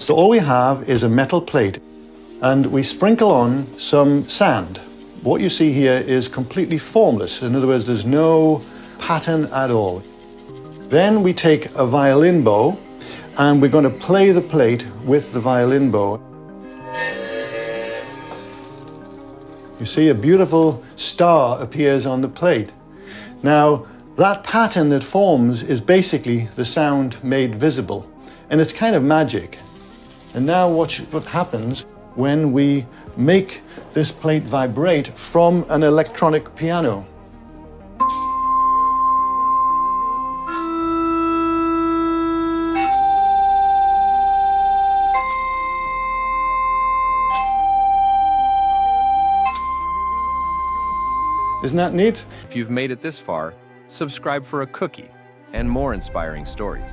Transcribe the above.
So all we have is a metal plate, and we sprinkle on some sand. What you see here is completely formless. In other words, there's no pattern at all. Then we take a violin bow, and we're going to play the plate with the violin bow. You see a beautiful star appears on the plate. Now, that pattern that forms is basically the sound made visible, and it's kind of magic. And now watch what happens when we make this plate vibrate from an electronic piano. Isn't that neat? If you've made it this far, subscribe for a cookie and more inspiring stories.